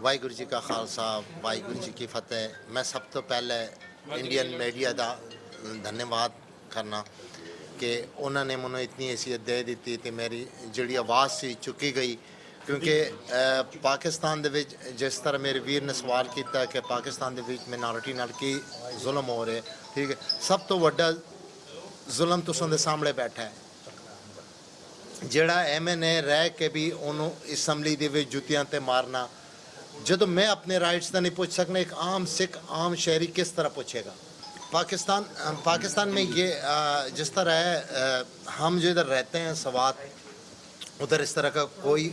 ਵਾਹਿਗੁਰੂ ਜੀ ਕਾ ਖਾਲਸਾ ਵਾਹਿਗੁਰੂ ਜੀ ਕੀ ਫਤਿਹ। ਮੈਂ ਸਭ ਤੋਂ ਪਹਿਲੇ ਇੰਡੀਅਨ ਮੀਡੀਆ ਦਾ ਧੰਨਵਾਦ ਕਰਨਾ ਕਿ ਉਹਨਾਂ ਨੇ ਮੈਨੂੰ ਇਤਨੀ ਹੈਸੀਅਤ ਦੇ ਦਿੱਤੀ ਤੇ ਮੇਰੀ ਜਿਹੜੀ ਆਵਾਜ਼ ਸੀ ਚੁੱਕੀ ਗਈ। ਕਿਉਂਕਿ ਪਾਕਿਸਤਾਨ ਦੇ ਵਿੱਚ ਜਿਸ ਤਰ੍ਹਾਂ ਮੇਰੇ ਵੀਰ ਨੇ ਸਵਾਲ ਕੀਤਾ ਕਿ ਪਾਕਿਸਤਾਨ ਦੇ ਵਿੱਚ ਮਿਨੋਰਿਟੀ ਨਾਲ ਕੀ ਜ਼ੁਲਮ ਹੋ ਰਿਹਾ, ਠੀਕ ਹੈ, ਸਭ ਤੋਂ ਵੱਡਾ ਜ਼ੁਲਮ ਤੁਸਾਂ ਦੇ ਸਾਹਮਣੇ ਬੈਠਾ ਹੈ। ਜਿਹੜਾ MNA ਰਹਿ ਕੇ ਵੀ ਉਹਨੂੰ ਅਸੈਂਬਲੀ ਦੇ ਵਿੱਚ ਜੁੱਤੀਆਂ ਤੇ ਮਾਰਨਾ, ਜਦੋਂ मैं अपने राइट्स का नहीं पूछ सकना, एक आम सिख आम शहरी किस तरह पूछेगा। पाकिस्तान में ये जिस तरह है, हम जो इधर रहते हैं सवात, उधर इस तरह का कोई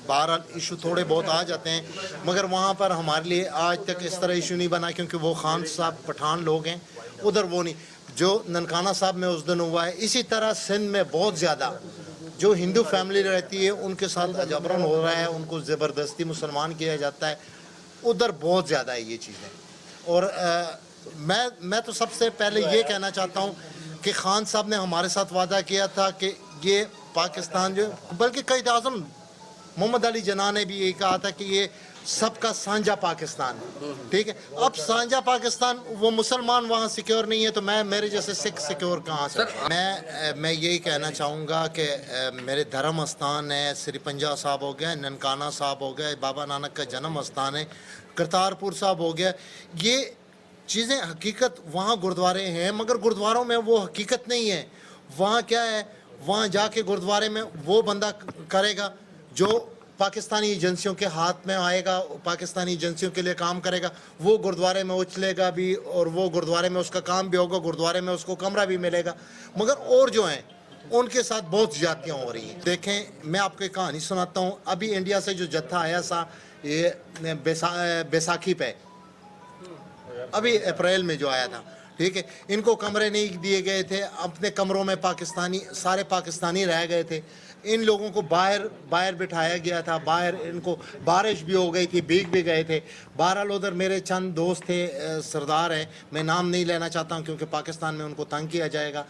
12 इशू थोड़े बहुत आ जाते हैं, मगर वहाँ पर हमारे लिए आज तक इस तरह इशू नहीं बना क्योंकि वो खान साहब पठान लोग हैं, उधर वो नहीं। जो ननकाना साहब में उस दिन हुआ है, इसी तरह सिंध में बहुत ज़्यादा जो हिंदू फैमिली रहती है उनके साथ जबरन हो रहा है, उनको ज़बरदस्ती मुसलमान किया जाता है, उधर बहुत ज़्यादा है ये चीज़ें। और मैं तो सबसे पहले ये कहना चाहता हूँ कि खान साहब ने हमारे साथ वादा किया था कि ये पाकिस्तान जो, बल्कि क़ायद आज़म मोहम्मद अली जिन्ना ने भी यही कहा था कि ये सबका साझा पाकिस्तान है, ठीक है। अब साझा पाकिस्तान, वो मुसलमान वहाँ सिक्योर नहीं है तो मैं मेरे जैसे सिख सिक्योर कहाँ से। मैं यही कहना चाहूँगा कि मेरे धर्म स्थान है, श्री पंजा साहब हो गया, ननकाना साहब हो गया, बाबा नानक का जन्म स्थान है, करतारपुर साहब हो गया, ये चीज़ें हकीकत वहाँ गुरुद्वारे हैं, मगर गुरुद्वारों में वो हकीकत नहीं है। वहाँ क्या है, वहाँ जाके गुरुद्वारे में वो बंदा करेगा जो पाकिस्तानी एजेंसियों के हाथ में आएगा, पाकिस्तानी एजेंसियों के लिए काम करेगा, वो गुरुद्वारे में उछलेगा भी और वो गुरुद्वारे में उसका काम भी होगा, गुरुद्वारे में उसको कमरा भी मिलेगा। मगर और जो हैं उनके साथ बहुत ज़्यादतियाँ हो रही हैं। देखें, मैं आपको एक कहानी सुनाता हूँ। अभी इंडिया से जो जत्था आया सा ये बैसाखी पे, अभी अप्रैल में जो आया था, ठीक है, इनको कमरे नहीं दिए गए थे, अपने कमरों में सारे पाकिस्तानी रह गए थे। इन लोगों को बाहर बिठाया गया था, बाहर इनको बारिश भी हो गई थी, भीग भी गए थे। बहरहाल उधर मेरे चंद दोस्त थे, सरदार हैं, मैं नाम नहीं लेना चाहता हूँ क्योंकि पाकिस्तान में उनको तंग किया जाएगा।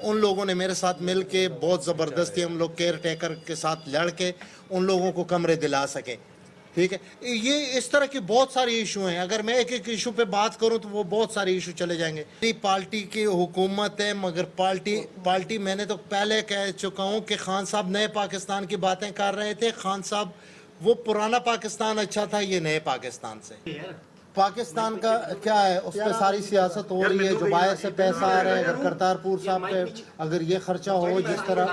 उन लोगों ने मेरे साथ मिल के बहुत ज़बरदस्ती हम लोग केयर टेकर के साथ लड़ के उन लोगों को कमरे दिला सके, ठीक है। ये इस तरह की बहुत सारे इशू हैं, अगर मैं एक एक इशू पे बात करूं तो वो बहुत सारे इशू चले जाएंगे। पार्टी की हुकूमत है, मगर पार्टी मैंने तो पहले कह चुका हूं कि खान साहब नए पाकिस्तान की बातें कर रहे थे। खान साहब, वो पुराना पाकिस्तान अच्छा था, ये नए पाकिस्तान से। पाकिस्तान का क्या है, उस पर सारी सियासत हो रही है, जो बाहर से पैसा आ रहा है, अगर करतारपुर साहब पे अगर ये खर्चा हो, जिस तरह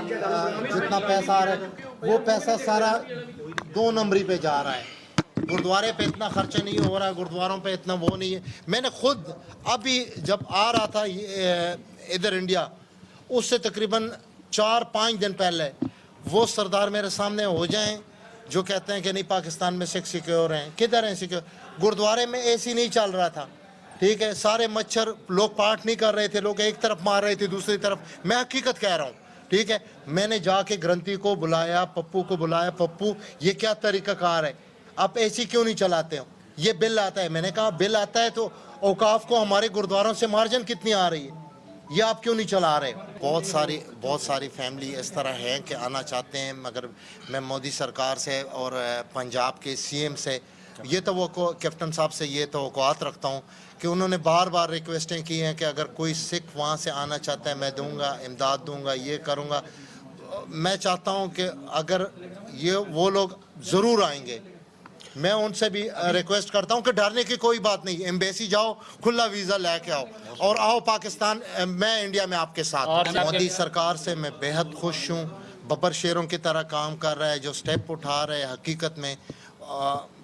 जितना पैसा आ रहा है, वो पैसा सारा 2 नंबरी पे जा रहा है। गुरुद्वारे पे इतना खर्चा नहीं हो रहा है, गुरुद्वारों पे इतना वो नहीं है। मैंने खुद अभी जब आ रहा था इधर इंडिया, उससे तकरीबन 4-5 दिन पहले वो सरदार मेरे सामने हो जाएं जो कहते हैं कि नहीं पाकिस्तान में सिख सिक्योर हैं। किधर हैं सिक्योर? गुरुद्वारे में AC नहीं चल रहा था, ठीक है, सारे मच्छर, लोग पाठ नहीं कर रहे थे, लोग एक तरफ मार रहे थे दूसरी तरफ। मैं हकीकत कह रहा हूँ, ठीक है। मैंने जाके ग्रंथी को बुलाया, पप्पू को बुलाया, पप्पू ये क्या तरीक़ाकार है, आप AC क्यों नहीं चलाते हो? ये बिल आता है। मैंने कहा बिल आता है तो औकाफ को हमारे गुरुद्वारों से मार्जिन कितनी आ रही है, ये आप क्यों नहीं चला रहे? बहुत सारी फैमिली इस तरह हैं कि आना चाहते हैं, मगर मैं मोदी सरकार से और पंजाब के CM से ये तो वो कैप्टन साहब से ये तवक्कुआत रखता हूँ कि उन्होंने बार रिक्वेस्टें की हैं कि अगर कोई सिख वहाँ से आना चाहता है मैं दूँगा, इमदाद दूँगा, ये करूँगा। मैं चाहता हूँ कि अगर ये वो लोग ज़रूर आएंगे, मैं उनसे भी रिक्वेस्ट करता हूँ कि डरने की कोई बात नहीं, एम्बेसी जाओ, खुला वीज़ा लेके आओ और आओ पाकिस्तान, मैं इंडिया में आपके साथ। मोदी सरकार से मैं बेहद खुश हूँ, बब्बर शेरों की तरह काम कर रहा है, जो स्टेप उठा रहे हैं हकीकत में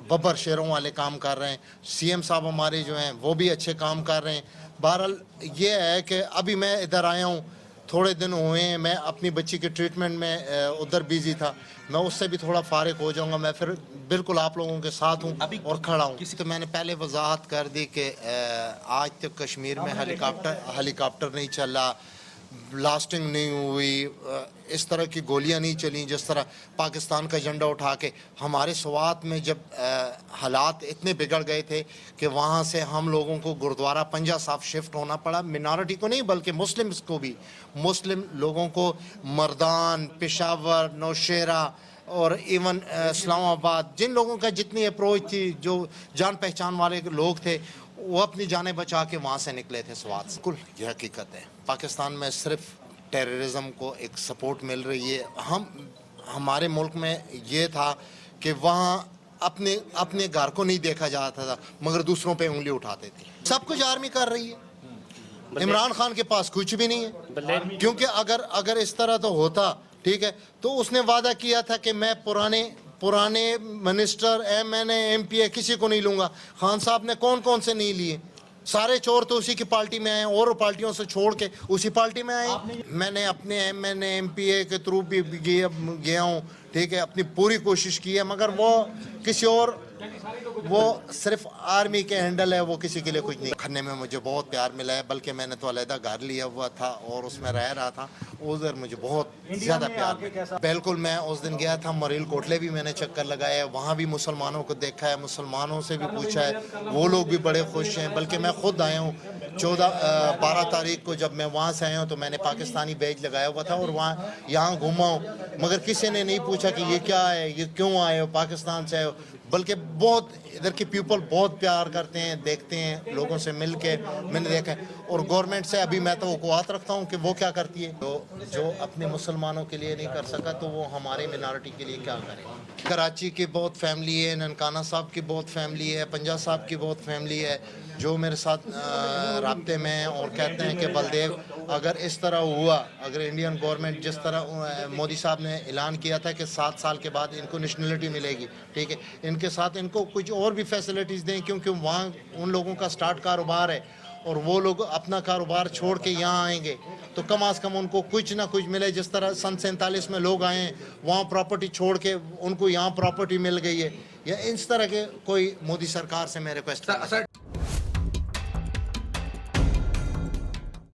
बब्बर शेरों वाले काम कर रहे हैं। CM साहब हमारे जो हैं वो भी अच्छे काम कर रहे हैं। बहरहाल ये है कि अभी मैं इधर आया हूँ, थोड़े दिन हुए हैं, मैं अपनी बच्ची के ट्रीटमेंट में उधर बिजी था, मैं उससे भी थोड़ा फारिग हो जाऊंगा। मैं फिर बिल्कुल आप लोगों के साथ हूँ और खड़ा हूँ। तो मैंने पहले वजाहत कर दी कि आज तक कश्मीर में हेलीकॉप्टर नहीं चला, ब्लास्टिंग नहीं हुई, इस तरह की गोलियां नहीं चली जिस तरह पाकिस्तान का झंडा उठा के। हमारे स्वात में जब हालात इतने बिगड़ गए थे कि वहाँ से हम लोगों को गुरुद्वारा पंजा साहब शिफ्ट होना पड़ा, मिनॉरिटी को नहीं बल्कि मुस्लिम्स को भी, मुस्लिम लोगों को मर्दान, पेशावर, नौशेरा اور ایون اسلام آباد، جن لوگوں کا جتنی اپروچ تھی، جو جان پہچان والے لوگ تھے، وہ اپنی جانیں بچا کے وہاں سے نکلے تھے سوات سے. بالکل یہ حقیقت ہے. پاکستان میں صرف ٹیررزم کو ایک سپورٹ مل رہی ہے. ہمارے ملک میں یہ تھا کہ وہاں اپنے گھر کو نہیں دیکھا جاتا تھا مگر دوسروں پہ انگلی اٹھاتے تھے. سب کچھ آرمی کر رہی ہے. عمران خان کے پاس کچھ بھی نہیں ہے، کیونکہ اگر اس طرح تو ہوتا، ٹھیک ہے، تو اس نے وعدہ کیا تھا کہ میں پرانے منسٹر، ایم پی کسی کو نہیں لوں گا. خان صاحب نے کون سے نہیں لیے؟ سارے چور تو اسی کی پارٹی میں آئے، اور پارٹیوں سے چھوڑ کے اسی پارٹی میں آئے. میں نے اپنے ایم پی اے کے تھرو بھی گیا ہوں، ٹھیک ہے، اپنی پوری کوشش کی ہے، مگر وہ کسی اور، وہ صرف آرمی کے ہینڈل ہے، وہ کسی کے لیے کچھ نہیں. کھنے میں مجھے بہت پیار ملا ہے، بلکہ میں نے تو علیحدہ گھر لیا ہوا تھا اور اس میں رہ رہا تھا. ادھر مجھے بہت زیادہ پیار ملا. بالکل. میں اس دن گیا تھا مریل کوٹلے بھی میں نے چکر لگایا ہے، وہاں بھی مسلمانوں کو دیکھا ہے، مسلمانوں سے بھی پوچھا ہے، وہ لوگ بھی بڑے خوش ہیں. بلکہ میں خود آیا ہوں 12 تاریخ کو، جب میں وہاں سے آیا ہوں تو میں نے پاکستانی بیج لگایا ہوا تھا اور یہاں گھوما ہوں، مگر کسی نے نہیں پوچھا کہ یہ کیا ہے، یہ کیوں آئے ہو، پاکستان سے آئے ہو. بلکہ بہت ادھر کے پیپل بہت پیار کرتے ہیں، دیکھتے ہیں لوگوں سے مل کے. میں نے دیکھا ہے. اور گورنمنٹ سے ابھی میں توقعات رکھتا ہوں کہ وہ کیا کرتی ہے. جو اپنے مسلمانوں کے لیے نہیں کر سکا تو وہ ہمارے منارٹی کے لیے کیا کرے. کراچی کی بہت فیملی ہے، ننکانہ صاحب کی بہت فیملی ہے، پنجا صاحب کی بہت فیملی ہے، جو میرے ساتھ رابطے میں ہیں اور کہتے ہیں کہ بلدیو، اگر اس طرح ہوا، اگر انڈین گورنمنٹ جس طرح مودی صاحب نے اعلان کیا تھا کہ 7 سال کے بعد ان کو نیشنلٹی ملے گی، ٹھیک ہے، ان کے ساتھ ان کو کچھ اور بھی فیسلٹیز دیں، کیونکہ وہاں ان لوگوں کا سٹارٹ کاروبار ہے اور وہ لوگ اپنا کاروبار چھوڑ کے یہاں آئیں گے تو کم از کم ان کو کچھ نہ کچھ ملے. جس طرح سن 47 میں لوگ آئے ہیں، وہاں پراپرٹی چھوڑ کے ان کو یہاں پراپرٹی مل گئی ہے. یا اس طرح کے کوئی مودی سرکار سے میں ریکویسٹ